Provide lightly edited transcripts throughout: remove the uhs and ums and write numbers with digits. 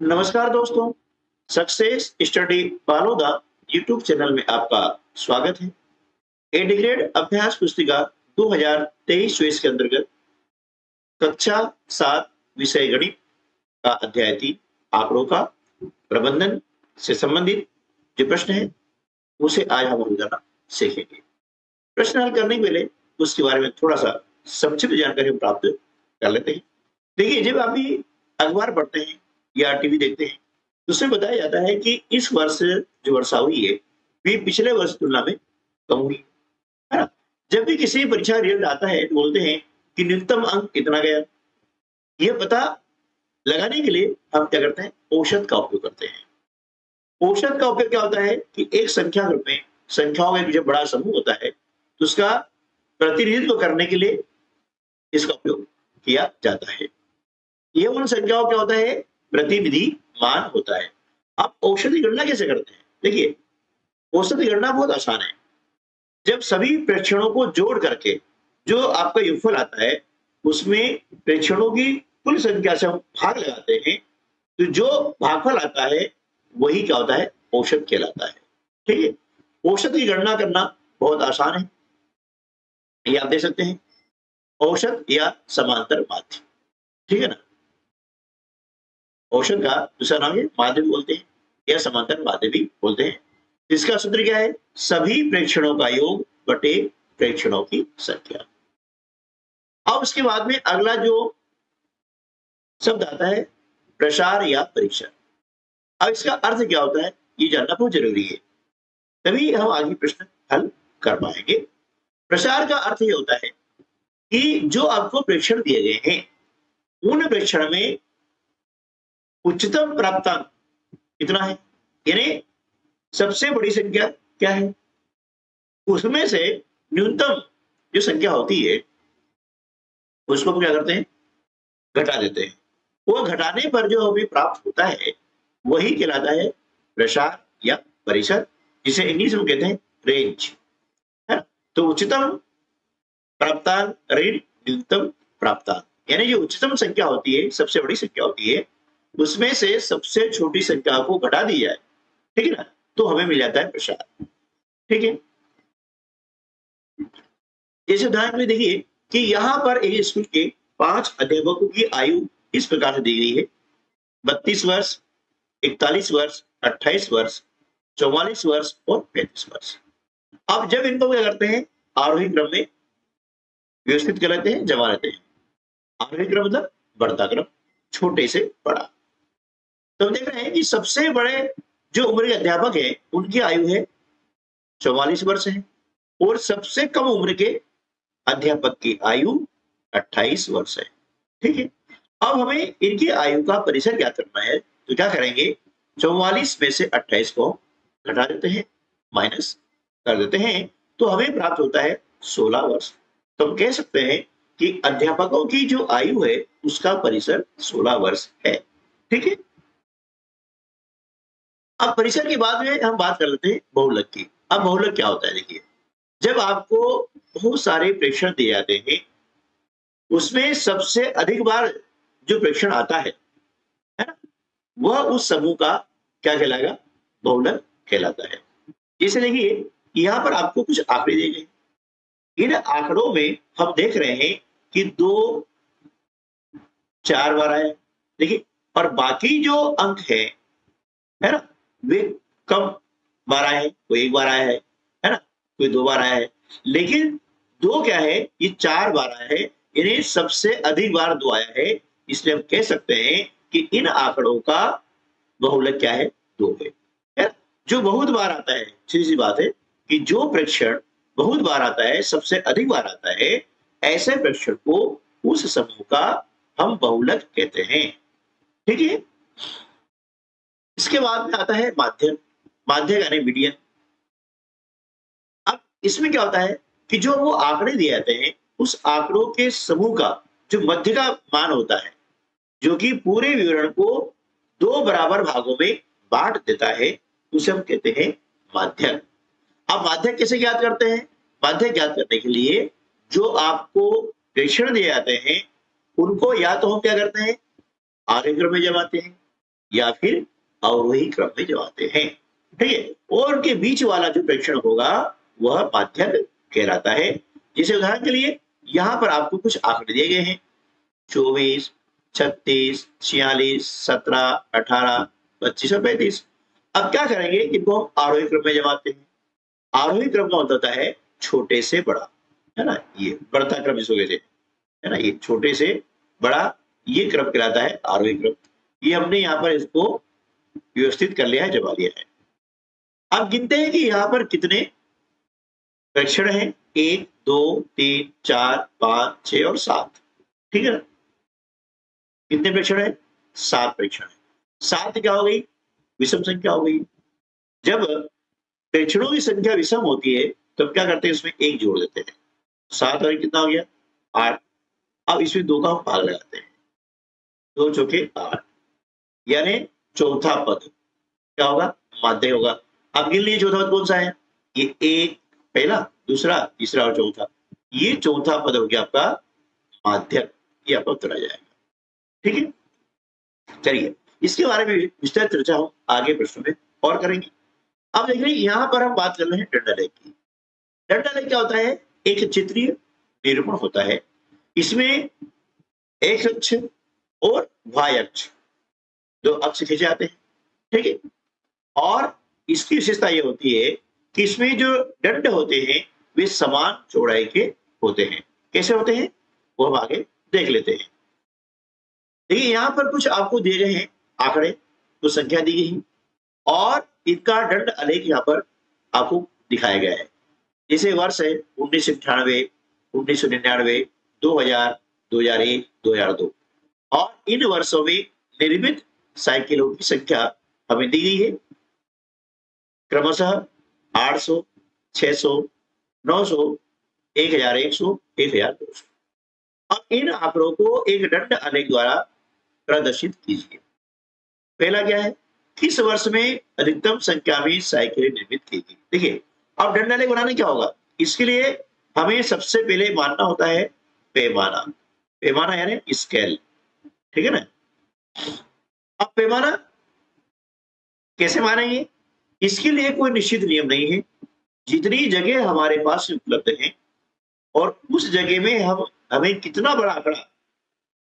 नमस्कार दोस्तों, success study Baloda YouTube channel में आपका स्वागत है। ए डिग्रेड अभ्यास पुस्तिका 2023-24 के अंतर्गत कक्षा 7 विषय गणित का अध्याय 3 आंकड़ों का प्रबंधन से संबंधित जो प्रश्न है उसे आज हम रोजाना सीखेंगे। प्रश्न हल करने के पहले उसके बारे में थोड़ा सा संक्षिप्त जानकारी हम प्राप्त कर लेते हैं। देखिए, जब आप भी अखबार पढ़ते हैं या टीवी देखते हैं, तो उसमें बताया जाता है कि इस वर्ष जो वर्षा हुई है, वे पिछले वर्ष की तुलना में कम हुई है ना? जब भी किसी परीक्षा रिजल्ट आता है, तो बोलते हैं कि न्यूनतम अंक कितना गया। यह पता लगाने के लिए हम क्या करते हैं? औसत का उपयोग करते हैं। औसत का उपयोग क्या होता है कि एक संख्या ग्रुप में संख्याओं का एक जब बड़ा समूह होता है, तो उसका प्रतिनिधित्व करने के लिए इसका उपयोग किया जाता है। ये उन संख्याओं क्या होता है? प्रतिनिधि मान होता है। आप औसत की गणना कैसे करते हैं? देखिए, औसत की गणना बहुत आसान है। जब सभी प्रेक्षणों को जोड़ करके जो आपका योगफल आता है, उसमें प्रेक्षणों की कुल संख्या से हम भाग लगाते हैं, तो जो भागफल आता है वही क्या होता है? औसत कहलाता है। ठीक है? औसत की गणना करना बहुत आसान है। ये आप देख सकते हैं, औसत या समांतर माध्य। ठीक है ना? औसत का दूसरा नाम है माध्य भी बोलते हैं या समांतर माध्य भी बोलते हैं। इसका सूत्र क्या है? सभी प्रेक्षणों का योग बटे प्रेक्षणों की संख्या। अब उसके बाद में अगला जो शब्द आता है, प्रसार या परीक्षण। अब इसका अर्थ क्या होता है, ये जानना बहुत जरूरी है, तभी हम आगे प्रश्न हल कर पाएंगे। प्रसार का अर्थ ये होता है कि जो आपको प्रेक्षण दिए गए हैं, उन प्रेक्षण में उच्चतम प्राप्तांक कितना है, यानी सबसे बड़ी संख्या क्या है, उसमें से न्यूनतम जो संख्या होती है उसको हम क्या करते हैं? घटा देते हैं। वो घटाने पर जो हमें प्राप्त होता है वही कहलाता है प्रसार या परिसर, जिसे इंग्लिश में कहते हैं रेंज, है ना? तो उच्चतम प्राप्तांक ऋण न्यूनतम प्राप्तांक, यानी जो उच्चतम संख्या होती है, सबसे बड़ी संख्या होती है, उसमें से सबसे छोटी संख्या को घटा दी जाए, ठीक है ना, तो हमें मिल जाता है प्रसार। ठीक है? जैसे उदाहरण में देखिए कि यहाँ पर एक स्कूल के 5 अध्यापकों की आयु इस प्रकार से दी गई है: 32 वर्ष, 41 वर्ष, 28 वर्ष, 44 वर्ष और 35 वर्ष। अब जब इनको क्या करते हैं? आरोही क्रम में व्यवस्थित कर लेते हैं, जमा लेते हैं। आरोही क्रम मतलब बढ़ता क्रम, छोटे से बड़ा। तो हम देख रहे हैं कि सबसे बड़े जो उम्र के अध्यापक हैं, उनकी आयु है 44 वर्ष है, और सबसे कम उम्र के अध्यापक की आयु 28 वर्ष है। ठीक है? अब हमें इनकी आयु का परिसर ज्ञात करना है, तो क्या करेंगे? 44 में से 28 को घटा देते हैं, माइनस कर देते हैं, तो हमें प्राप्त होता है 16 वर्ष। तो हम कह सकते हैं कि अध्यापकों की जो आयु है उसका परिसर 16 वर्ष है। ठीक है? अब परिसर के बाद में हम बात कर लेते हैं बहुलक की। अब बहुलक क्या होता है? देखिए, जब आपको बहुत सारे प्रेक्षण दिए जाते हैं, उसमें सबसे अधिक बार जो प्रेक्षण आता है ना? वह उस समूह का क्या कहलाएगा? बहुलक कहलाता है। जैसे देखिए, यहाँ पर आपको कुछ आंकड़े दिए गए। इन आंकड़ों में हम देख रहे हैं कि 2 4 बार आए, देखिए, और बाकी जो अंक है ना? वे कम बार आए हैं, कोई 1 बार आया है ना? कोई 2 बार आया है। लेकिन 2 क्या है? ये 4 बार आया है, यानी सबसे अधिक बार 2 आया है। इसलिए हम कह सकते हैं कि इन आंकड़ों का बहुलक क्या है? 2 है। है? जो बहुत बार आता है, सीधी-सी बात है कि जो प्रेक्षण बहुत बार आता है, सबसे अधिक बार आता है, ऐसे प्रेक्षण को उस समूह का हम बहुलक कहते हैं। ठीक है? इसके बाद में आता है माध्य। माध्य यानी मीडियन। अब इसमें क्या होता है कि जो वो आंकड़े दिए जाते हैं, उस आंकड़ों के समूह का जो मध्य का मान होता है, जो कि पूरे विवरण को 2 बराबर भागों में बांट देता है, उसे हम कहते हैं माध्य। अब माध्य कैसे ज्ञात करते हैं? माध्य ज्ञात करने के लिए जो आपको प्रेक्षण दिए जाते हैं, उनको या तो हम क्या करते हैं? आरोही क्रम में जमाते हैं, या फिर अवरोही क्रम में जमाते हैं। ठीक है, और उनके बीच वाला जो प्रेक्षण होगा वह माध्यक कहलाता है। जैसे उदाहरण के लिए यहाँ पर आपको कुछ आंकड़े दिए गए हैं, 24, 36, 46, 17, 18, 25 और 35। अब क्या करेंगे, इनको हम आरोही क्रम में जमाते हैं। आरोही क्रम का मतलब होता है छोटे से बड़ा, है ना, ये बढ़ता क्रम जिसको कहते हैं, है ना, ये छोटे से बड़ा, ये क्रम कहलाता है आरोही क्रम। ये हमने यहाँ पर इसको व्यवस्थित कर लिया है, जमा लिया है। अब गिनते हैं कि यहाँ पर कितने प्रेक्षण हैं। 1, 2, 3, 4, 5, 6 और 7। ठीक है ना, कितने प्रेक्षण है? 7 प्रेक्षण है। 7 क्या हो गई? विषम संख्या हो गई। जब प्रेक्षणों की संख्या विषम होती है तब क्या करते हैं, इसमें 1 जोड़ देते हैं। 7 और कितना हो गया? 8। अब इसमें 2 का हम भाग लगाते हैं, 2 चौके 8, यानी चौथा पद क्या होगा? माध्य होगा। अब गिन लीजिए चौथा पद कौन सा है? ये 1 पहला, दूसरा, तीसरा और चौथा। ये चौथा पद हो गया आपका माध्यक। ये आपका उत्तर आ जाएगा। ठीक है, चलिए इसके बारे में विस्तृत चर्चा हम आगे प्रश्नों में और करेंगे। अब देखिए यहाँ पर हम बात कर रहे हैं दंडालेख की। दंडालेख क्या होता है? एक चित्रीय निरूपण होता है। इसमें एक्स अक्ष और वाई अक्ष, 2 अक्ष खींचे जाते हैं। ठीक है, और इसकी विशेषता ये होती है कि इसमें जो दंड होते हैं वे समान चौड़ाई के होते हैं। कैसे होते हैं वो हम आगे देख लेते हैं। देखिए यहाँ पर कुछ आपको दिए गए हैं आंकड़े, कुछ संख्या दी गई है और इनका दंड आलेख यहाँ पर आपको दिखाया गया है। जैसे वर्ष है 1998, 1999, 2000, 2001, 2002 और इन वर्षों में निर्मित साइकिलों की संख्या हमें दी गई है, क्रमशः 800, 600, 900, 1100, 1200। अब इन आंकड़ों को एक दंड आलेख द्वारा प्रदर्शित कीजिए। पहला क्या है? किस वर्ष में अधिकतम संख्या में साइकिलें निर्मित की गई? देखिए अब दंड आलेख बनाने क्या होगा, इसके लिए हमें सबसे पहले मानना होता है पैमाना। पैमाना यानी स्केल। ठीक है ना, अब पैमाना कैसे मानेंगे? इसके लिए कोई निश्चित नियम नहीं है। जितनी जगह हमारे पास उपलब्ध है और उस जगह में हमें कितना बड़ा आंकड़ा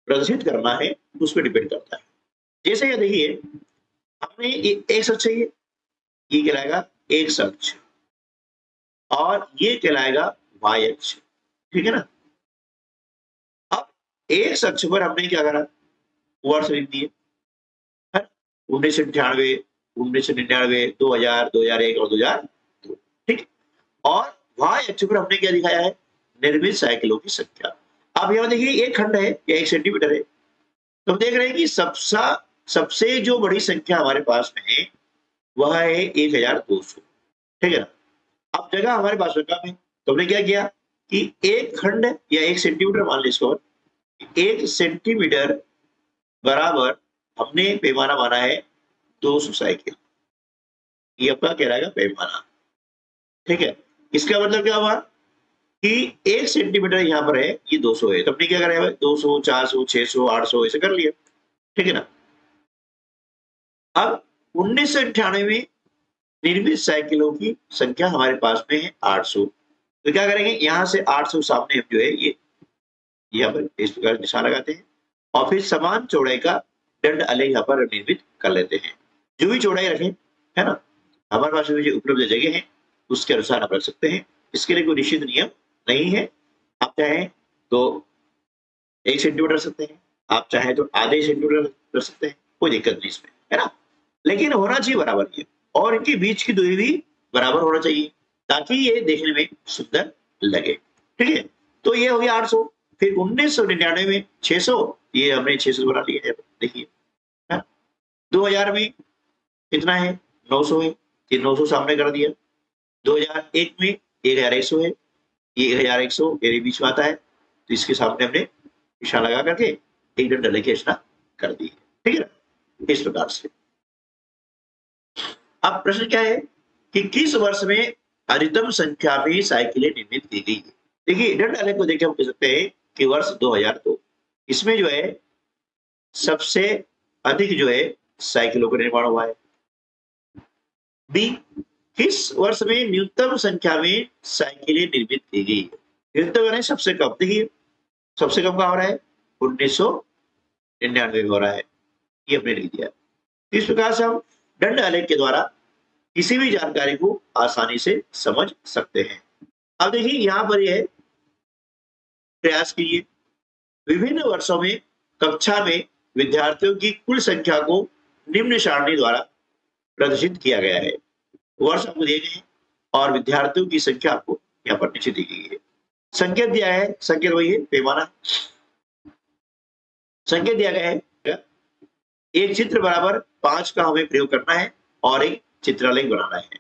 प्रदर्शित करना है उस पर डिपेंड करता है। जैसे ये देखिए, हमें एक अक्ष चाहिए, ये कहलाएगा एक अक्ष, और ये कहलाएगा वाई अक्ष। ठीक है ना, अब एक अक्ष पर हमने क्या करा, वर्ष लिख दिए, 1998, 1999, 2000, 2001 और 2002। ठीक, और वाई अक्ष पर हमने क्या दिखाया है? निर्मित साइकिलों की संख्या। अब यहाँ देखिए एक खंड है या 1 सेंटीमीटर है, तो हम देख रहे हैं कि सबसे जो बड़ी संख्या हमारे पास में है वह है 1200। ठीक है ना, अब जगह हमारे पास में कम है, तो हमने क्या किया कि एक खंड या 1 सेंटीमीटर मान लीजिए इसको, 1 सेंटीमीटर बराबर हमने पैमाना माना है 200 साइकिल। ये आपका कहलाएगा पैमाना। ठीक है, इसका मतलब क्या हुआ कि 1 सेंटीमीटर यहाँ पर है, ये 200 है, तो हमने क्या करा है? 200, 400, 600, 800 ऐसे कर लिया। ठीक है ना, अब 1998 में निर्मित साइकिलों की संख्या हमारे पास में है 800। तो क्या करेंगे, यहाँ से 800 सामने हम जो है ये यहाँ पर इस प्रकार निशान लगाते हैं और फिर समान चौड़ाई का दंड आलेख यहाँ पर निर्मित कर लेते हैं। जो भी चौड़ाई रखें, है ना, हमारे पास में जो उपलब्ध जगह है उसके अनुसार आप रख सकते हैं। इसके लिए कोई निश्चित नियम नहीं है। आप चाहें तो 1 सेंटीमीटर रख सकते हैं, आप चाहें तो आधे सेंटीमीटर रख सकते हैं, कोई दिक्कत नहीं इसमें, है ना, लेकिन होना चाहिए बराबर ये, और इनके बीच की दूरी भी बराबर होना चाहिए ताकि ये देखने में सुंदर लगे। ठीक है, तो ये हो गया 800। फिर 1999 में 600, ये हमने 600 बना लिया है, देखिए। 2000 में कितना है? 900 है, ये 900 सामने कर दिया। 2001 में 1100 है, ये 1100 मेरे बीच में आता है, तो इसके सामने हमने निशान लगा करके एक दंड आलेख की रचना कर दी है। ठीक है ना, इस प्रकार से। अब प्रश्न क्या है कि किस वर्ष में अधिकतम संख्या में साइकिलें निर्मित की गई? देखिए दंड आलेख को देखकर हम कह सकते हैं कि वर्ष 2002। इसमें जो है सबसे अधिक जो है साइकिलों का निर्माण हुआ है। बी, किस वर्ष में न्यूनतम संख्या में साइकिलें निर्मित की गई? न्यूनतम यानी सबसे कम। देखिए सबसे कम का हो रहा है 1999 में हो रहा है, ये हमने लिख दिया। इस प्रकार से हम दंड आलेख के द्वारा किसी भी जानकारी को आसानी से समझ सकते हैं। अब देखिए यहाँ पर यह प्रयास कीजिए, विभिन्न वर्षों में कक्षा में विद्यार्थियों की कुल संख्या को निम्न सारणी द्वारा प्रदर्शित किया गया है। वर्ष आपको दिए गए हैं और विद्यार्थियों की संख्या आपको यहाँ पर नीचे दी गई है। संकेत दिया है, संकेत वही है, पैमाना। संकेत दिया गया है, एक चित्र बराबर 5 का हमें प्रयोग करना है और एक चित्रालेख बनाना है।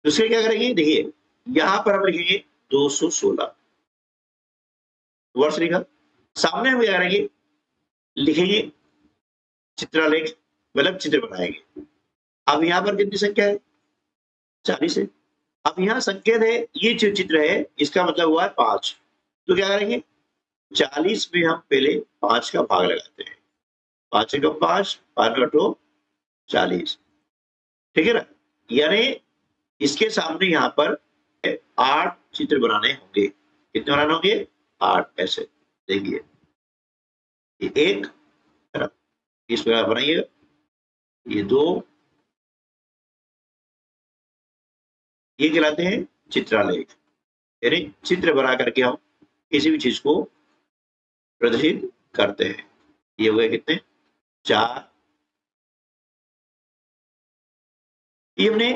दूसरे क्या करेंगे, देखिए यहां पर हम लिखेंगे 216 वर्ष लिखा। सामने हम क्या करेंगे, लिखेंगे चित्रालेख, मतलब चित्र बनाएंगे। अब यहाँ पर कितनी संख्या है, 40 है। अब यहाँ संकेत है, ये जो चित्र है इसका मतलब हुआ है 5, तो क्या करेंगे 40 में हम पहले 5 का भाग लगाते हैं। 5 का 5, 5 40, ठीक है ना। यानी इसके सामने यहाँ पर 8 चित्र बनाने होंगे। कितने बनाने होंगे, 8। ऐसे देखिए ये 1 है ना, इस प्रकार बनाइएगा, ये 2, ये कहलाते हैं चित्रालेख। यानी चित्र बना करके हम किसी भी चीज को प्रदर्शित करते हैं। ये हो गए कितने, 4। ये हमने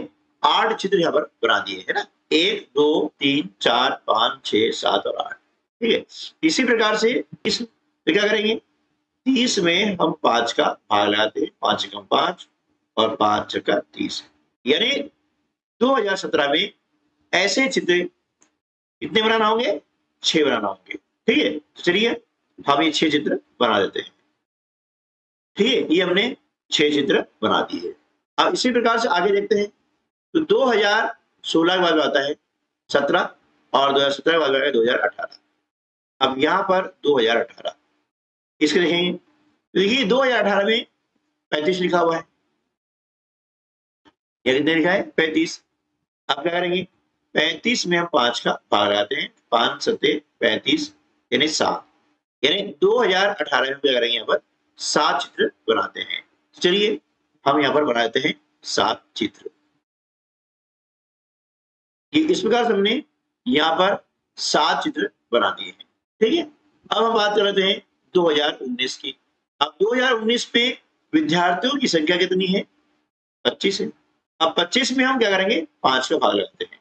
8 चित्र यहाँ पर बना दिए है ना, 1 2 3 4 5 6 7 और 8, ठीक है। इसी प्रकार से इस क्या करेंगे, 30 में हम 5 का भाग लगाते हैं, 5 कम 5 और 5 का 30, यानी 2017 में ऐसे चित्र कितने बनाना होंगे, 6 बनाना होंगे, ठीक है। तो चलिए हम ये 6 चित्र बना देते हैं, ठीक है। ये हमने 6 चित्र बना दिए। अब इसी प्रकार से आगे देखते हैं, तो 2016 के बाद आता है 17 और 2017 के बाद आता है 2018। अब यहाँ पर 2018 इसके देखेंगे, देखिए 2018 में 35 लिखा हुआ है, या कितने लिखा है 35। अब क्या करेंगे, 35 में हम 5 का भाग लगाते हैं, 5 सत्ते 35 यानी 7, यानी 2018 में क्या करेंगे, यहाँ पर 7 चित्र बनाते हैं। चलिए हम यहाँ पर बनाते हैं 7 चित्र। ये इस प्रकार से हमने यहाँ पर 7 चित्र बना दिए हैं, ठीक है। अब हम बात कर रहे हैं 2019 की। अब 2019 में विद्यार्थियों की संख्या कितनी है, 25 है। अब 25 में हम क्या करेंगे, 5 का भाग लगाते हैं।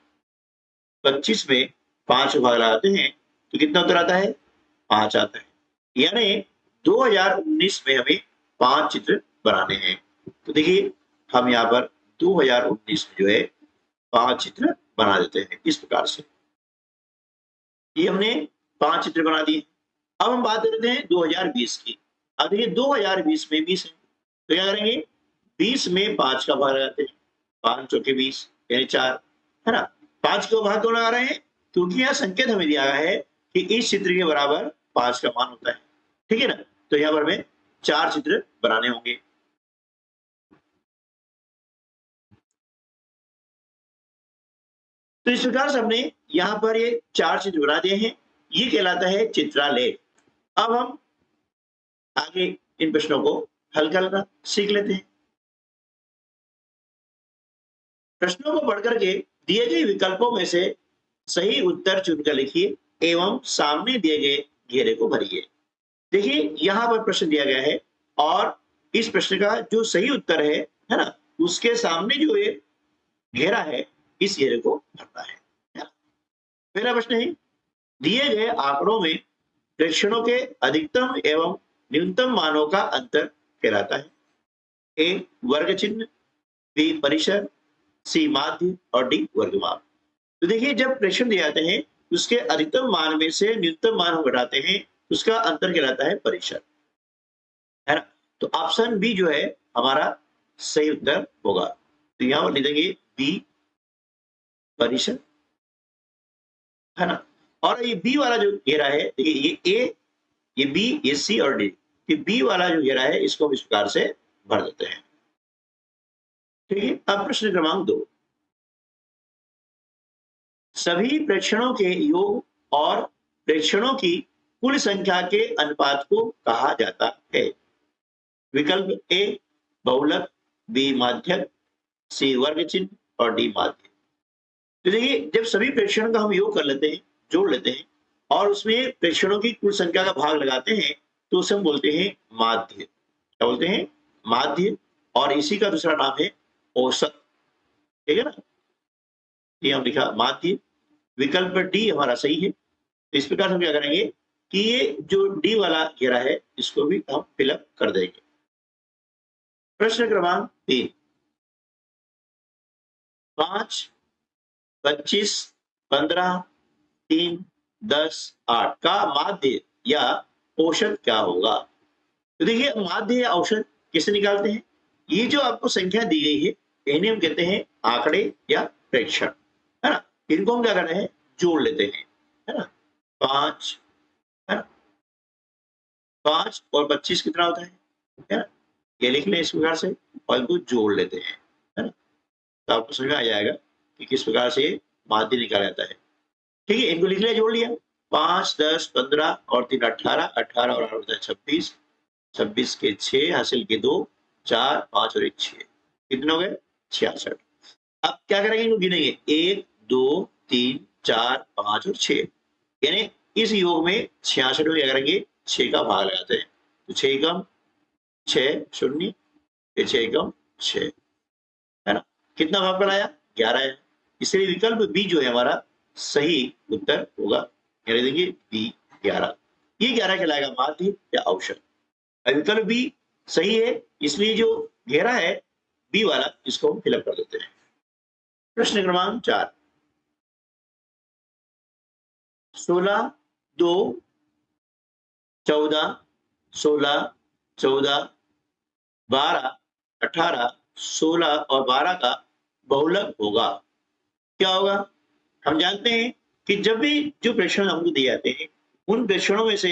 25 में 5 का भाग लगाते हैं तो कितना उत्तर आता है, 5 आता है। यानी 2019 में हमें 5 चित्र बनाने हैं। तो देखिए हम यहाँ पर 2019 में जो है 5 चित्र बना देते हैं इस प्रकार से। ये हमने 5 चित्र बना दिए। अब हम बात करते हैं 2020 की। अब देखिए 2020 में 20 है, तो क्या करेंगे, 20 में 5 का भाग लगाते हैं, 5 चौके 20 यानी 4, है ना। 5 का भाग क्यों लगा रहे हैं, क्योंकि यहाँ संकेत हमें दिया गया है कि इस चित्र के बराबर 5 का मान होता है, ठीक है ना। तो यहाँ पर हमें 4 चित्र बनाने होंगे। तो इस प्रकार से हमने यहाँ पर ये 4 चित्र बना दिए हैं, ये कहलाता है चित्रालेख। अब हम आगे इन प्रश्नों को हल करना सीख लेते हैं। प्रश्नों को पढ़कर के दिए गए विकल्पों में से सही उत्तर चुनकर लिखिए एवं सामने दिए गए घेरे को भरिए। देखिए यहाँ पर प्रश्न दिया गया है और इस प्रश्न का जो सही उत्तर है ना, उसके सामने जो ये घेरा है, इस घेरे को भरना है ना? पहला प्रश्न है, दिए गए आंकड़ों में प्रेक्षणों के अधिकतम एवं न्यूनतम मानों का अंतर कहलाता है। ए वर्ग चिन्ह, बी परिसर, सी माध्य और डी वर्गमाप। तो देखिए जब प्रेक्षण दिए जाते हैं उसके अधिकतम मान में से न्यूनतम मान हम घटाते हैं, उसका अंतर कहलाता है परिसर, है ना। तो ऑप्शन बी जो है हमारा सही उत्तर होगा। तो यहां पर लिख देंगे बी परिसर, है ना। और ये बी वाला जो घेरा है, देखिए ये ए, ये बी, ये सी और डी, ये बी वाला जो घेरा है इसको हम इस प्रकार से भर देते हैं। ठीक है। अब प्रश्न क्रमांक 2, सभी प्रेक्षणों के योग और प्रेक्षणों की कुल संख्या के अनुपात को कहा जाता है। विकल्प ए बहुलक, बी माध्यक, सी वर्ग चिन्ह और डी माध्य। तो देखिए, जब सभी प्रेक्षणों का हम योग कर लेते हैं, जोड़ लेते हैं और उसमें प्रेक्षणों की कुल संख्या का भाग लगाते हैं तो उसे हम बोलते हैं माध्य। क्या बोलते हैं? माध्य। और इसी का दूसरा नाम है औसत। ठीक है ना? ये हम लिखा माध्य। विकल्प डी हमारा सही है। तो इस प्रकार हम क्या करेंगे कि ये जो डी वाला घेरा है इसको भी हम फिलअप कर देंगे। प्रश्न क्रमांक 3, 5, 25, 15, 3, 10, 8 का माध्य या औसत क्या होगा? तो देखिए, माध्य या औसत किसे निकालते हैं? ये जो आपको संख्या दी गई है इन्हें हम कहते हैं आंकड़े या प्रेक्षण, है ना? इनको हम क्या कर रहे हैं? जोड़ लेते हैं, है ना? 5, है ना? 5 और 25 कितना होता है ना? ये लिख लें इस प्रकार से और इनको जोड़ लेते हैं, है ना? तो आपको समझ में आ जाएगा कि किस प्रकार से माध्य निकाला जाता है। ठीक है, इनको लिख लिया, जोड़ लिया। 5, 10, 15 और 3 18, 18 और 8 होता है 26, 26 के 6 हासिल के 2, 4, 5 और 1 6, कितने हो गए? 66। अब क्या करेंगे? इनको गिनेंगे 1, 2, 3, 4, 5 और 6, यानी इस योग में 66 में क्या करेंगे? 6 का भाग लगाते हैं। तो 6 एकम 6 शून्य, फिर 6 एकम 6, है ना? कितना भाग बनाया? 11 है। इसलिए विकल्प बी जो है हमारा सही उत्तर होगा। यानी देखिए बी 11, ये 11 कहलाएगा माध्य या औसत। विकल्प बी सही है, इसलिए जो घेरा है बी वाला इसको हम फिलअप कर देते हैं। प्रश्न क्रमांक 4, 16, 2, 14, 16, 14, 12, 18, 16 और 12 का बहुलक होगा। क्या होगा? हम जानते हैं कि जब भी जो प्रेक्षण हमको दिए जाते हैं उन प्रेक्षणों में से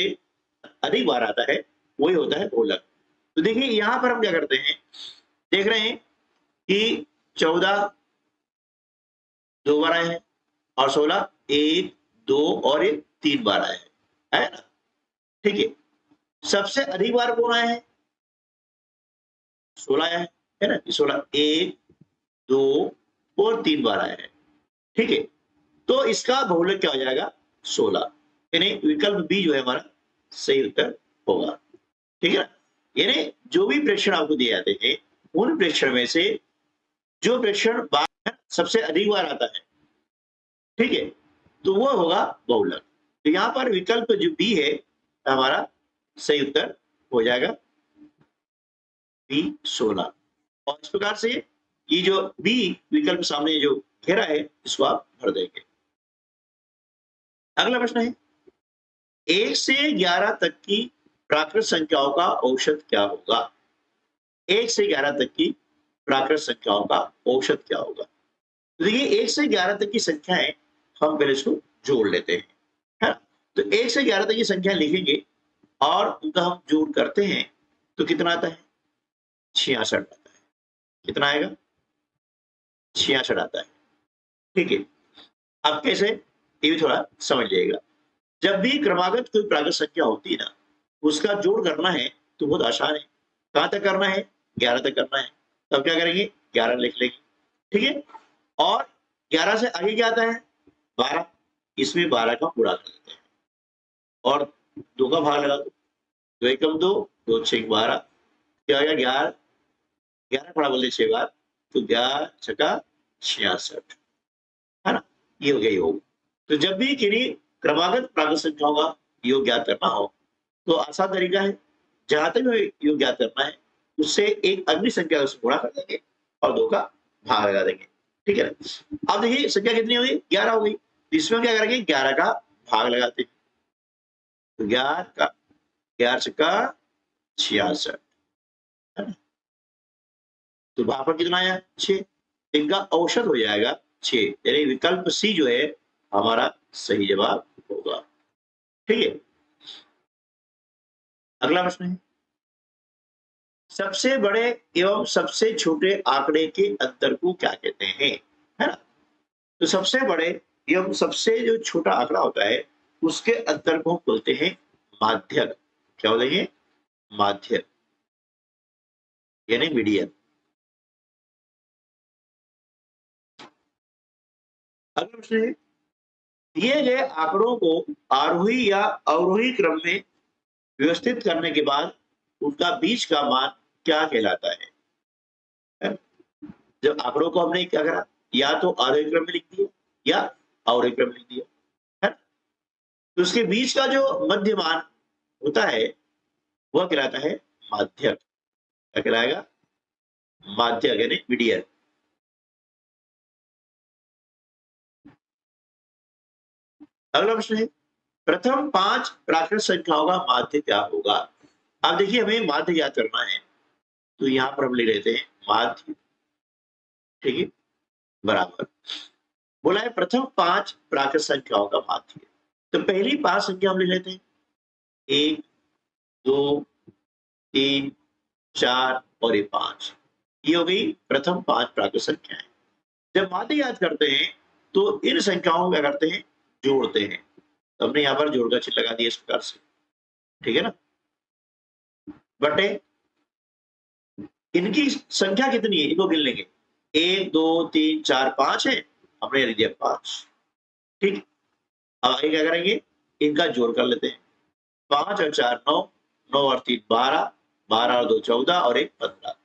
अधिक बार आता है वही होता है बहुलक। तो देखिए, यहां पर हम क्या करते हैं, देख रहे हैं कि 14 2 बार आए हैं और 16 1, 2 और 1 3 बार आए हैं, है ना? ठीक है, सबसे अधिक बार कौन आया है? 16 आया है ना? 16 1, 2 और 3 बार आया है। ठीक है, तो इसका बहुलक क्या हो जाएगा? 16, यानी विकल्प बी जो है हमारा सही उत्तर होगा। ठीक है ना? यानी जो भी प्रेक्षण आपको दिए जाते हैं उन प्रेक्षण में से जो प्रेक्षण बार सबसे अधिक बार आता है, ठीक है, तो वो होगा बहुलक। तो यहाँ पर विकल्प जो बी है हमारा सही उत्तर हो जाएगा, बी 16। और इस प्रकार से ये जो बी विकल्प सामने जो घेरा है इसको आप भर देंगे। अगला प्रश्न है, 1 से 11 तक की प्राकृत संख्याओं का औसत क्या होगा? 1 से 11 तक की प्राकृत संख्याओं का औसत क्या होगा? तो देखिए, 1 से 11 तक की संख्याएं हम पहले इसको जोड़ लेते हैं, है ना? तो 1 से 11 तक की संख्या लिखेंगे और उनका हम जोड़ करते हैं तो कितना आता है? 66 आता है। कितना आएगा? 66 आता है। ठीक है, अब कैसे, ये भी थोड़ा समझ जाइएगा। जब भी क्रमागत कोई प्राकृत संख्या होती है ना, उसका जोड़ करना है तो बहुत आसान है। कहां तक करना है? 11 तक करना है। तब क्या करेंगे? 11 लिख लेंगे। ठीक है, और 11 से आगे क्या आता है? 12, इसमें 12 का पूरा कर देते हैं और 2 का भाग लगा दो। 2 एकम 2, 2 6 12, क्या हो गया? 11, 11 खड़ा बोल दे 6 बार, तो 11 छका 66, है ना? ये हो गया योग। तो जब भी किन्हीं क्रमागत प्राकृत संख्याओं का योग ज्ञात करना हो तो आसान तरीका है, जहां तक हमें योग ज्ञात करना है उससे एक अगली संख्या से गुणा कर देंगे और 2 का भाग लगा देंगे। ठीक है ना? अब देखिए संख्या कितनी हो गई? 11 हो गई। इसमें क्या करेंगे? 11 का भाग लगाते हैं। तो 11 का 11 छक्का 66, है ना? तो भागफल कितना आया? 6। इनका औसत हो जाएगा 6, यानी विकल्प सी जो है हमारा सही जवाब होगा। ठीक है, अगला प्रश्न है, सबसे बड़े एवं सबसे छोटे आंकड़े के अंतर को क्या कहते हैं, है ना? तो सबसे बड़े एवं सबसे जो छोटा आंकड़ा होता है उसके अंतर को हम बोलते हैं माध्यक। क्या बोलेंगे? माध्यक यानी मीडियन। अगला प्रश्न है, दिए गए आंकड़ों को आरोही या अवरोही क्रम में व्यवस्थित करने के बाद उनका बीच का मान क्या कहलाता है? है? जब आंकड़ों को हमने क्या करा, या तो आरोही क्रम में लिख दिया या अवरोही क्रम में लिख दिया, है? तो उसके बीच का जो मध्य मान होता है वह कहलाता है माध्यक। क्या कहलाएगा? माध्यक यानी मीडियन। अगला प्रश्न है, प्रथम 5 प्राकृत संख्याओं का माध्य क्या होगा? अब देखिए हमें माध्य ज्ञात करना है, तो यहाँ पर हम लिख लेते हैं माध्य, ठीक है, बराबर। बोला है प्रथम 5 प्राकृत संख्याओं का माध्य। तो पहली 5 संख्या हम लिख लेते हैं, 1, 2, 3, 4 और ये 5। ये हो गई प्रथम 5 प्राकृत संख्याएं। जब माध्य याद करते हैं तो इन संख्याओं को क्या करते हैं, जोड़ते हैं। तो हमने यहाँ पर जोड़ का चिन्ह लगा दिया इस प्रकार से, ठीक है ना, बटे इनकी संख्या कितनी है इनको गिन लेंगे, 1, 2, 3, 4, 5 है, हमने लिख दिया 5, ठीक। अब आगे क्या करेंगे, इनका जोड़ कर लेते हैं, 5 और 4 9, 9 और 3 12, 12 और 2 14 और 1 15,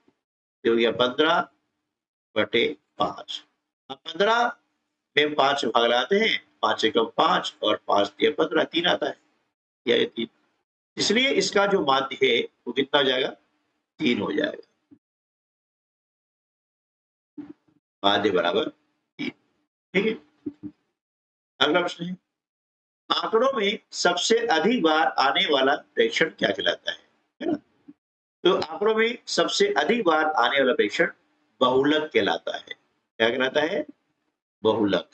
ये हो गया 15 बटे 5। अब 15 में 5 भाग लगाते हैं, 5 एकम 5 और 5 दिया 15, 3 आता है, या ये 3, इसलिए इसका जो माध्य है वो कितना हो जाएगा, 3 हो जाएगा। माध्य बराबर 3, ठीक है। अगला प्रश्न है, आंकड़ों में सबसे अधिक बार आने वाला प्रेक्षण क्या कहलाता है ना? तो आंकड़ों में सबसे अधिक बार आने वाला प्रेक्षण बहुलक कहलाता है। क्या कहलाता है? बहुलक।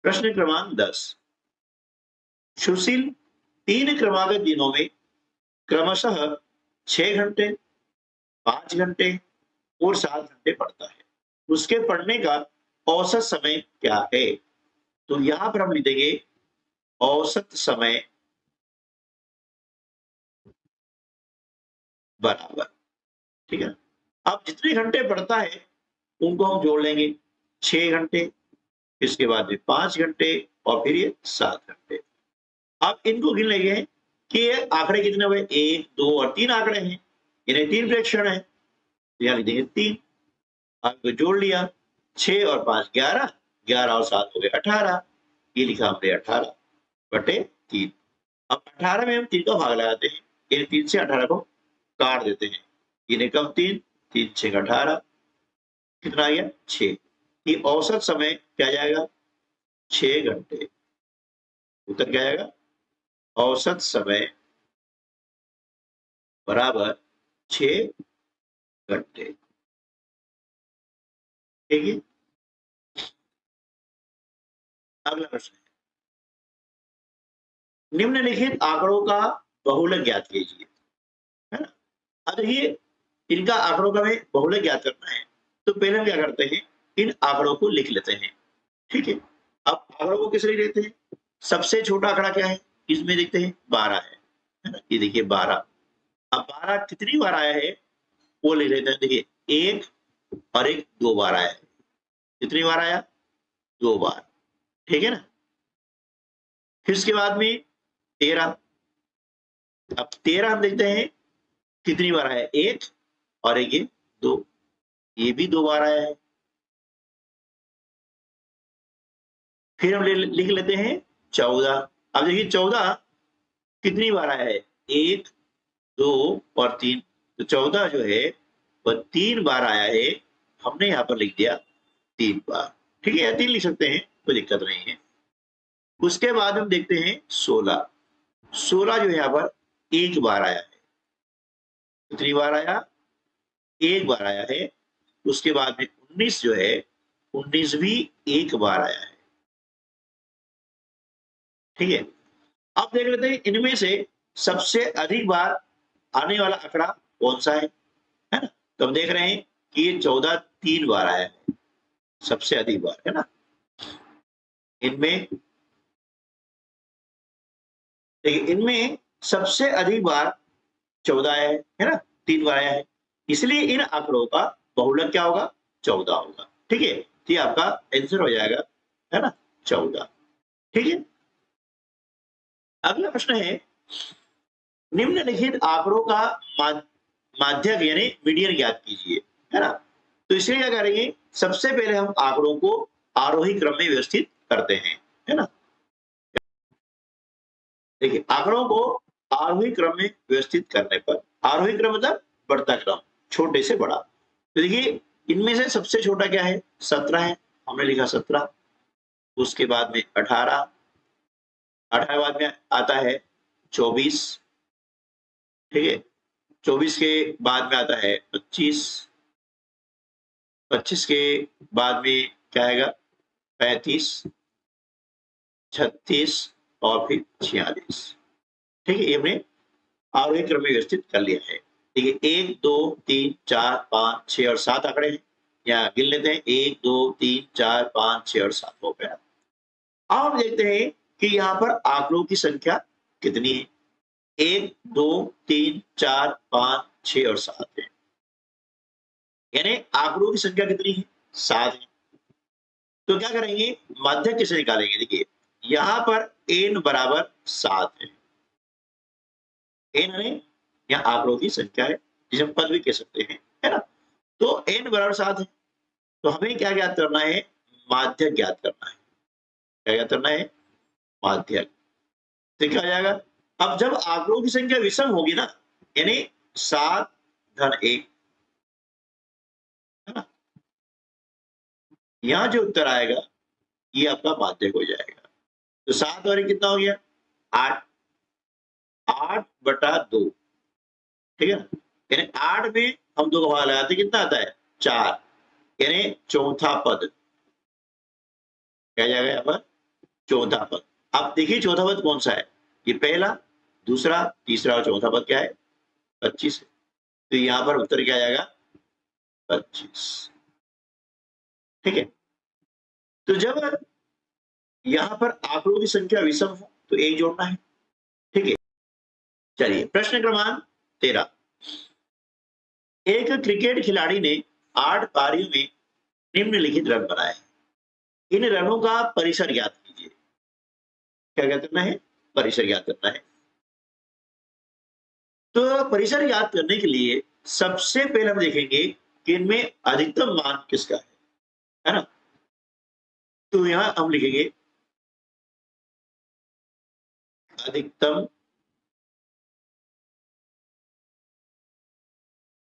प्रश्न क्रमांक 10, सुशील 3 क्रमागत दिनों में क्रमशः 6 घंटे, 5 घंटे और 7 घंटे पढ़ता है, उसके पढ़ने का औसत समय क्या है? तो यहां पर हम लिख देंगे औसत समय बराबर, ठीक है। अब जितने घंटे पढ़ता है उनको हम जोड़ लेंगे, 6 घंटे, इसके बाद में 5 घंटे और फिर ये 7 घंटे। अब इनको गिन लेंगे कि ये आंकड़े कितने हुए, 1, 2 और 3 आंकड़े हैं, इन्हें 3 प्रेक्षण है, तो यहाँ लिख देंगे 3। आपको जोड़ लिया, 6 और 5 11, 11 और 7 हो गए 18, ये लिखा हमने 18 बटे 3। अब 18 में हम 3 का भाग लगाते हैं, यानी 3 से 18 को काट देते हैं, इन्हें कम 3, 3 6 18, कितना आ गया 6। ये औसत समय क्या जाएगा, 6 घंटे। उत्तर क्या आएगा, औसत समय बराबर 6 घंटे, ठीक है। अगला प्रश्न है, निम्नलिखित आंकड़ों का बहुलक ज्ञात कीजिए, है ना। अब देखिए इनका आंकड़ों का हमें बहुलक ज्ञात करना है, तो पहले हम क्या करते हैं, इन आंकड़ों को लिख लेते हैं, ठीक है। अब आंकड़ों को किस लिए लेते हैं, सबसे छोटा आंकड़ा क्या है, इसमें देखते हैं 12 है ना, ये देखिए 12। अब 12 कितनी बार आया है वो ले लेते हैं, देखिए 1 और 1 2 बार आया है, कितनी बार आया, 2 बार, ठीक है ना। फिर उसके बाद में 13, अब 13 हम देखते हैं कितनी बार आया, 1 और 1 ये 2, ये भी 2 बार आया है। फिर हम लिख लेते हैं 14। अब देखिए 14 कितनी बार आया है, 1 2 और 3, तो 14 जो है वह 3 बार आया है, हमने यहाँ पर लिख दिया 3 बार, ठीक है, या 3 लिख सकते हैं, कोई दिक्कत नहीं है। उसके बाद हम देखते हैं 16, 16 जो है यहाँ पर 1 बार आया है, कितनी बार आया, 1 बार आया है। उसके बाद में 19 जो है, 19 भी 1 बार आया है, ठीक है। अब देख लेते हैं इनमें से सबसे अधिक बार आने वाला आंकड़ा कौन सा है ना? तो हम देख रहे हैं कि ये 14 3 बार आया है, सबसे अधिक बार, है ना? इनमें देखिए, इनमें सबसे अधिक बार 14 है ना? 3 बार आया है। इसलिए इन आंकड़ों का बहुलक क्या होगा? 14 होगा। ठीक है? तो ये आपका आंसर हो जाएगा, है ना? 14। ठीक है? अगला प्रश्न है, निम्नलिखित आंकड़ों का माध्यक यानी मीडियन ज्ञात कीजिए, है ना? तो इसलिए क्या करेंगे, सबसे पहले हम आंकड़ों को आरोही क्रम में व्यवस्थित करते हैं, है ना? देखिए, आंकड़ों को आरोही क्रम में व्यवस्थित करने पर, आरोही क्रम मतलब बढ़ता क्रम, छोटे से बड़ा। तो देखिए, इनमें से सबसे छोटा क्या है? 17 है, हमने लिखा 17। उसके बाद में 18, 18 बाद में आता है 24, ठीक है? 24 के बाद में आता है 25, 25 के बाद में क्या आएगा? 35, 36 और फिर 46। ठीक है? ये हमने आरोही क्रम में व्यवस्थित कर लिया है। देखिए, 1 2 3 4 5 6 और 7 आंकड़े हैं। यहाँ गिन लेते हैं, 1 2 3 4 5 6 और 7 हो गया। अब हम देखते हैं कि यहाँ पर आंकड़ों की संख्या कितनी है। 1 2 3 4 5 6 और 7 है, यानी आंकड़ों की संख्या कितनी है? 7 है। तो क्या करेंगे, माध्यक किसे निकालेंगे? देखिए, यहाँ पर n बराबर 7 है। n यानी यहाँ आंकड़ों की संख्या है, जिसे हम पद भी कह सकते हैं, है ना? तो n बराबर 7 है, तो हमें क्या ज्ञात करना है? माध्यक ज्ञात करना है। क्या ज्ञात करना है? माध्यक। तो क्या हो जाएगा? अब जब आंकड़ों की संख्या विषम होगी ना, यानी 7 धन 1, है ना? यहाँ जो उत्तर आएगा ये आपका माध्यक हो जाएगा। तो 7 और 1 कितना हो गया? 8, 8/2, ठीक है ना? यानी 8 में हम 2 का भाग लगाते कितना आता है? 4, यानी चौथा पद। क्या जाएगा यहाँ पर? चौथा पद। अब देखिए चौथा पद कौन सा है? ये पहला, दूसरा, तीसरा और चौथा पद क्या है? 25 है। तो यहाँ पर उत्तर क्या आ जाएगा? 25। ठीक है? तो जब यहाँ पर आंकड़ों की संख्या विषम हो तो 1 जोड़ना है। ठीक है? चलिए, प्रश्न क्रमांक 13। एक क्रिकेट खिलाड़ी ने 8 पारियों में निम्नलिखित रन बनाए। इन रनों का परिसर ज्ञात कीजिए। क्या ज्ञात करना है? परिसर ज्ञात करना है। तो परिसर ज्ञात करने के लिए सबसे पहले हम देखेंगे कि इनमें अधिकतम मान किसका है ना? तो यहां हम लिखेंगे अधिकतम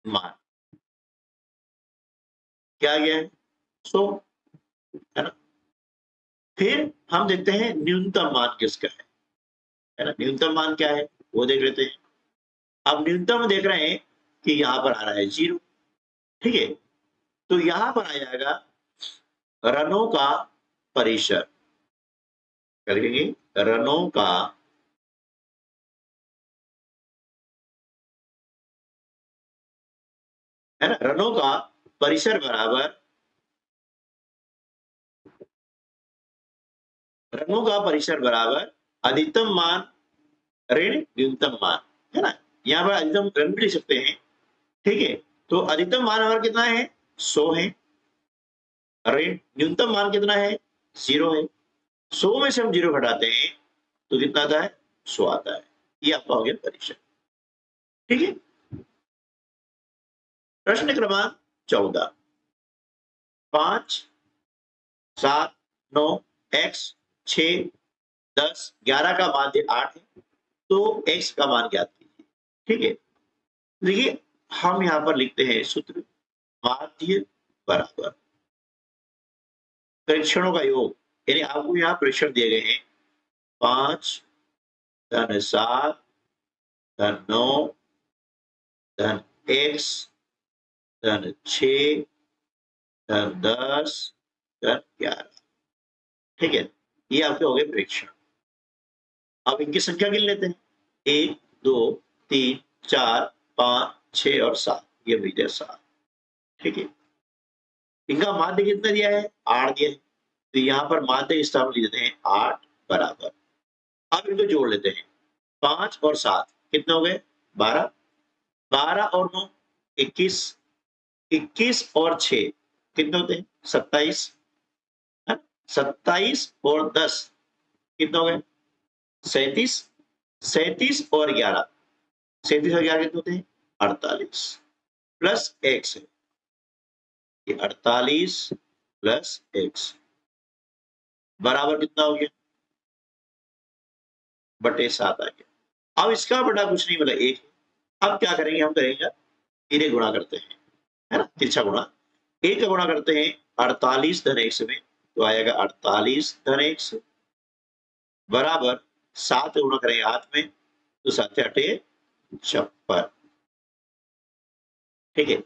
मान। क्या आ गया है? 100, है ना? फिर हम देखते हैं न्यूनतम मान किसका है ना? न्यूनतम मान क्या है वो देख लेते हैं। अब न्यूनतम देख रहे हैं कि यहाँ पर आ रहा है 0। ठीक है? तो यहाँ पर आ जाएगा रनों का परिसर। क्या लिखेंगे? रनों का है ना? रनों का परिसर बराबर, रनों का परिसर बराबर अधिकतम मान ऋण न्यूनतम मान, है ना? यहाँ पर अधिकतम रन भी लिख सकते हैं। ठीक है? तो अधिकतम मान हमारा कितना है? 100 है। ऋण न्यूनतम मान कितना है? 0 है। 100 में से हम 0 घटाते हैं तो कितना आता है? 100 आता है। ये आपका हो गया परिसर। ठीक है? प्रश्न क्रमांक 14। 5 7 9 x 6 10 11 का माध्य 8 है, तो x का मान ज्ञात कीजिए। ठीक है? देखिए, हम यहाँ पर लिखते हैं सूत्र, माध्य बराबर परीक्षणों का योग। यानी आपको यहाँ परीक्षण दिए गए हैं 5 धन 7 धन 9 धन x धन 6 धन 10 धन 11। ठीक है? ये आपके हो गए परीक्षण। अब इनकी संख्या गिन लेते हैं, 1 2 3 4 5 6 और 7, ये मिल गया 7। ठीक है, इनका माध्य कितना दिया है, 8 दिया है, तो यहाँ पर माध्य स्थान लिख देते हैं 8 बराबर। अब इनको जोड़ लेते हैं, 5 और 7 कितने हो गए, 12, 12 और 9 21, 21 और 6 कितने होते हैं, 27, 27 और 10 कितने हो गए, 37, 37 और 11, 37 और 11 कितने होते हैं, 48 प्लस x है, ये 48 प्लस x बराबर कितना हो गया, बटे 7 आ गया। अब इसका बड़ा कुछ नहीं मिला, 1। अब क्या करेंगे, हम करेंगे इन्हें गुणा करते हैं, है ना, तिरछा गुणा। 1 का गुणा करते हैं 48 धन x में, तो आएगा 48 धन x बराबर 7 गुणा करेंगे 8 में, तो 7 8 56। ठीक है,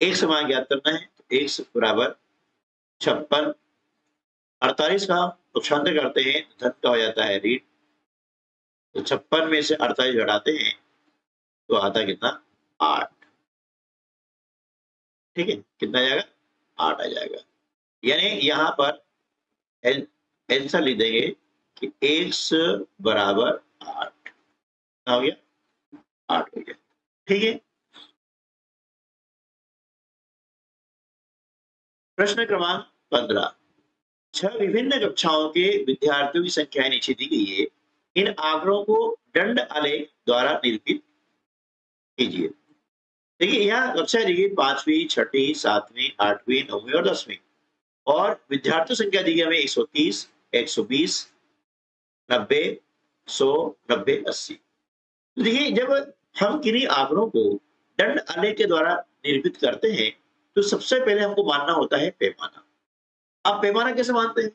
एक समान ज्ञात करना है, तो x बराबर 56। 48 का पक्षांतर करते हैं, धन का हो जाता है ऋण, तो 56 में से 48 घटाते हैं, तो आता कितना, 8। ठीक है, कितना आ जाएगा, 8 आ जाएगा। यानी यहाँ पर आंसर लिख देंगे कि x बराबर 8 हो गया, 8 हो गया। ठीक है, प्रश्न क्रमांक 15, 6 विभिन्न कक्षाओं के विद्यार्थियों की संख्या नीचे दी गई है, इन आंकड़ों को दंड आलेख द्वारा निरूपित कीजिए। देखिए यहाँ कक्षा दी गई 5वीं 6वीं 7वीं 8वीं 9वीं और 10वीं, और विद्यार्थी संख्या दी गई हमें 130 120 90 100 90 80। तो देखिए जब हम किन्हीं आंकड़ों को दंड आलेख के द्वारा निरूपित करते हैं, तो सबसे पहले हमको मानना होता है पैमाना। अब पैमाना कैसे मानते हैं,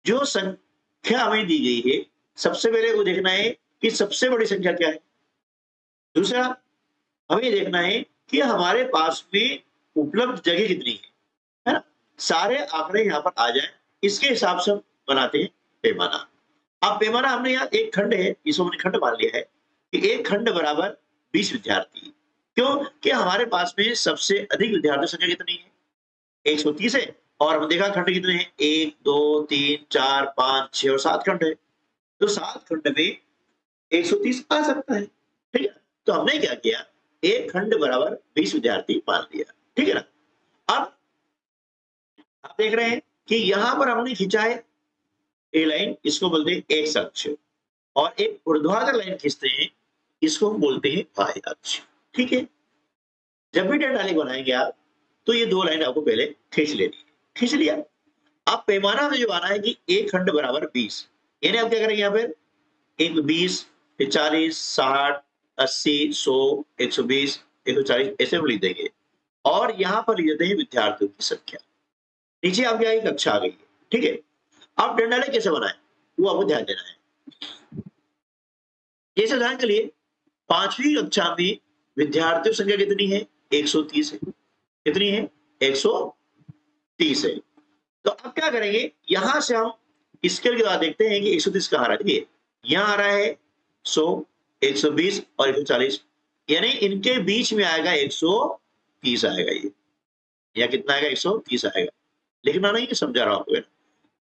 जो संख्या हमें दी गई है, सबसे पहले वो देखना है कि सबसे बड़ी संख्या क्या है। दूसरा हमें देखना है कि हमारे पास में उपलब्ध जगह कितनी है ना, सारे आंकड़े यहाँ पर आ जाए, इसके हिसाब से हम बनाते हैं पैमाना। अब पैमाना हमने यहाँ एक खंड है, इसको हमने खंड मान लिया है कि एक खंड बराबर 20 विद्यार्थी। क्यों कि हमारे पास में सबसे अधिक विद्यार्थी संख्या कितनी है, 130 है, और हम देखा खंड कितने हैं, 1 2 3 4 5 6 और 7 खंड है, तो 7 खंड में 130 आ सकता है। ठीक है, तो हमने क्या किया, एक खंड बराबर 20 विद्यार्थी मान लिया। ठीक है ना, अब आप देख रहे हैं कि यहां पर हमने खींचा है ए लाइन, इसको बोलते हैं एक्स अक्ष, और एक ऊर्ध्वाधर लाइन खींचते हैं, इसको हम बोलते हैं वाई अक्ष। ठीक है, जब भी डेटा आलेख बनाएंगे आप, तो ये दो लाइन आपको पहले खींच लेनी है। खींच लिया, अब पैमाना में जो आना है कि एक खंड बराबर 20, यानी आप क्या करेंगे यहाँ पे, एक 20 फिर 40 60 80 100 120 140 ऐसे हम लिख देंगे, और यहाँ पर लिख देते हैं विद्यार्थियों की संख्या। नीचे आपके यहाँ एक कक्षा आ गई है। ठीक है, अब दंड आलेख कैसे बनाए, वो आपको ध्यान देना है। जैसे उदाहरण के लिए 5वीं कक्षा में विद्यार्थियों की संख्या कितनी है, 130 है। कितनी है, 130 है। तो अब क्या करेंगे, यहां से हम स्केल के बाद देखते हैं कि 130 कहाँ आ रहा है। देखिए यहाँ आ रहा है 100 120 और 140, यानी इनके बीच में आएगा 130 आएगा, ये या कितना आएगा, 130 आएगा। लेकिन मैं नहीं समझा रहा हूं आपको।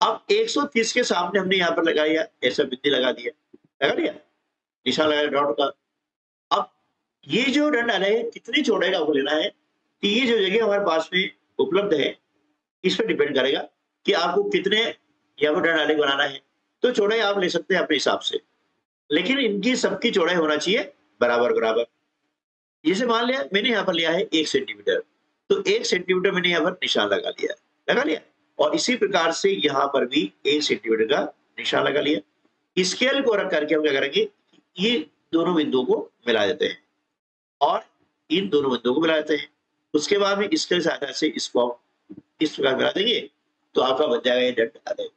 अब 130 के सामने हमने यहाँ पर लगाया, ऐसा बिंदी लगा दिया, लगा दिया, निशान लगाया डॉट का। अब ये जो दंड आलेख है कितनी चौड़ाई का आपको लेना है, कि ये जो जगह हमारे पास में उपलब्ध है, इस पर डिपेंड करेगा कि आपको कितने यहाँ पर दंड आलेख बनाना है। तो चौड़ाई आप ले सकते हैं अपने हिसाब से, लेकिन इनकी सबकी चौड़ाई होना चाहिए बराबर बराबर। जैसे मान लिया मैंने यहाँ पर लिया है 1 सेंटीमीटर, तो 1 सेंटीमीटर मैंने यहाँ पर निशान लगा लिया, लगा लिया। और इसी प्रकार से यहाँ पर भी 1 सेंटीमीटर का निशान लगा लिया। स्केल को रख करके हम क्या करेंगे, ये दोनों बिंदुओं को मिला देते हैं, और इन दोनों बिंदुओं को मिला देते हैं। उसके बाद में स्केल सहायता से इसको इस प्रकार मिला देंगे, तो आपका बन जाएगा ये दंड आलेख।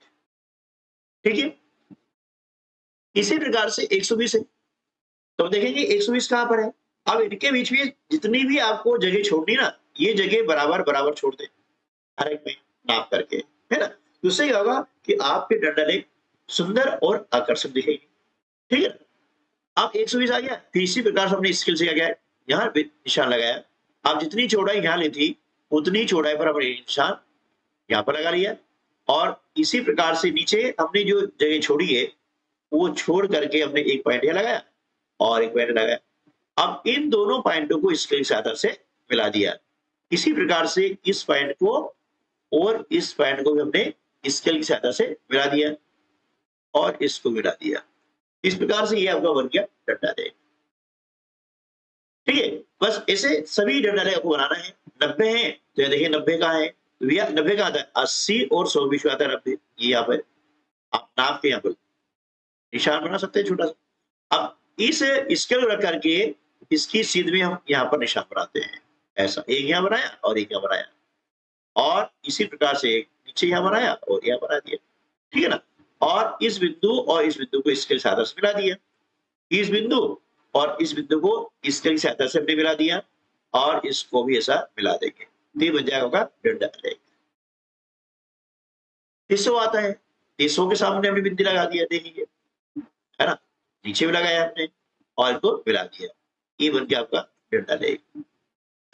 ठीक है, इसी प्रकार से 120 है, तो देखेंगे 120 कहां पर है। अब इनके बीच में जितनी भी आपको जगह छोड़नी ना, ये जगह बराबर बराबर छोड़ दे हर एक में नाप करके, है ना। तो उससे क्या होगा कि आपके दंड आलेख सुंदर और आकर्षक दिखेंगे। ठीक है। अब 120 आ गया, फिर इसी प्रकार से हमने स्केल से क्या किया, यहाँ पे निशान लगाया। अब जितनी चौड़ाई यहाँ ली थी उतनी चौड़ाई पर हमने निशान यहाँ पर लगा लिया, और इसी प्रकार से नीचे हमने जो जगह छोड़ी है वो छोड़ करके हमने एक पॉइंट यहाँ लगाया और एक पॉइंट लगाया। अब इन दोनों पॉइंटों को स्केल की सहायता से मिला दिया। इसी प्रकार से इस पॉइंट को और इस पॉइंट को भी हमने स्केल की सहायता से मिला दिया और इसको मिला दिया। इस प्रकार से ये आपका बन गया डंडा लेख। ठीक है, बस ऐसे सभी डंडा लेख आपको बनाना है। 90 है तो ये देखिए 90 का है, तो भैया 90 का आता है 80 और 100 बीच में आता है 90। ये यहाँ पर आप नाप के यहाँ पर निशान बना सकते हैं छोटा सा। अब इस स्केल रख करके इसकी सीध में हम यहाँ पर निशान बनाते हैं। ऐसा एक यहाँ बनाया और एक यहाँ बनाया, और इसी प्रकार से एक नीचे यहाँ बनाया और यहाँ बना दिया। ठीक है ना, और इस बिंदु और इस बिंदु को स्केल की सहायता से मिला दिया। इस बिंदु और इस बिंदु को स्केल की सहायता से हमने मिला दिया, और इसको भी ऐसा मिला देंगे, तो ये बन जाएगा होगा डंडा लेख। 300 आता है, 300 के सामने हमने बिंदी लगा दिया, देखिए है ना, नीचे भी लगाया हमने और इसको मिला दिया, ये बन गया आपका डंडा लेख।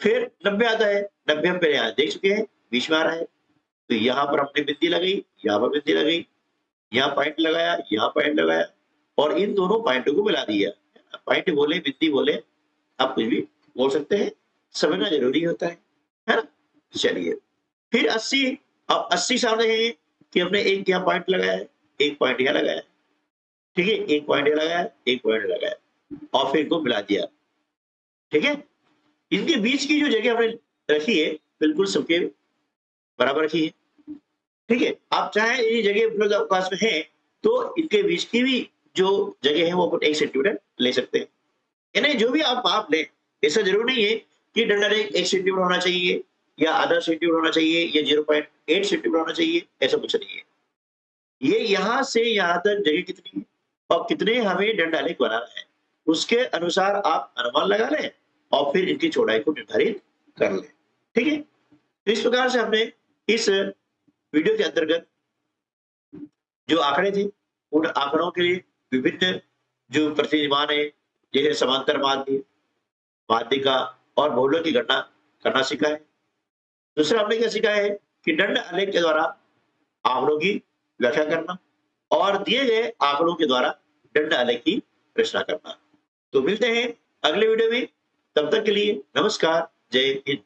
फिर 90 आता है, 90 हम पहले यहाँ देख चुके हैं, बीच में आ रहा है, तो यहाँ पर हमने बिंदी लगाई, यहाँ पर बिंदी लगाई, यहाँ पॉइंट लगाया, यहाँ पॉइंट लगाया, और इन दोनों पॉइंटों को मिला दिया। पॉइंट बोले बिंदी बोले आप कुछ भी बोल सकते हैं, समझना जरूरी होता है ना। चलिए फिर 80, अब 80 सामने देखेंगे कि हमने एक यहाँ पॉइंट लगाया है, एक पॉइंट यहाँ लगाया है, ठीक है, एक पॉइंट यहाँ लगाया, एक पॉइंट लगाया, और फिर इनको मिला दिया। ठीक है, इनके बीच की जो जगह हमने रखी है बिल्कुल सबके बराबर रखी है। ठीक है, आप चाहे ये जगह उपलब्ध आपके पास में है तो इनके बीच की भी जो जगह है वो अपन 1 सेंटीमीटर ले सकते हैं। यानी जो भी आप माप लें, ऐसा जरूर नहीं है कि डंडा लेख 1 सेंटीमीटर होना चाहिए या आधा सेंटीमीटर होना चाहिए या 0.8 सेंटीमीटर होना चाहिए, ऐसा कुछ नहीं है। ये यहाँ से यहाँ तक जगह कितनी है और कितने हमें डंडा लेख बनाना है, उसके अनुसार आप अनुमान लगा लें और फिर इनकी चौड़ाई को निर्धारित कर लें। ठीक है, तो इस प्रकार से हमने इस वीडियो के अंतर्गत जो आंकड़े थे उन आंकड़ों के विभिन्न जो प्रतिनिधिमान है, जैसे समांतर माध्य, माध्यिका और बहुलक की गणना करना सीखा है। दूसरा हमने क्या सीखा है कि दंड आलेख के द्वारा आंकड़ों की व्याख्या करना और दिए गए आंकड़ों के द्वारा दंड आलेख की रचना करना। तो मिलते हैं अगले वीडियो में, तब तक के लिए नमस्कार, जय हिंद।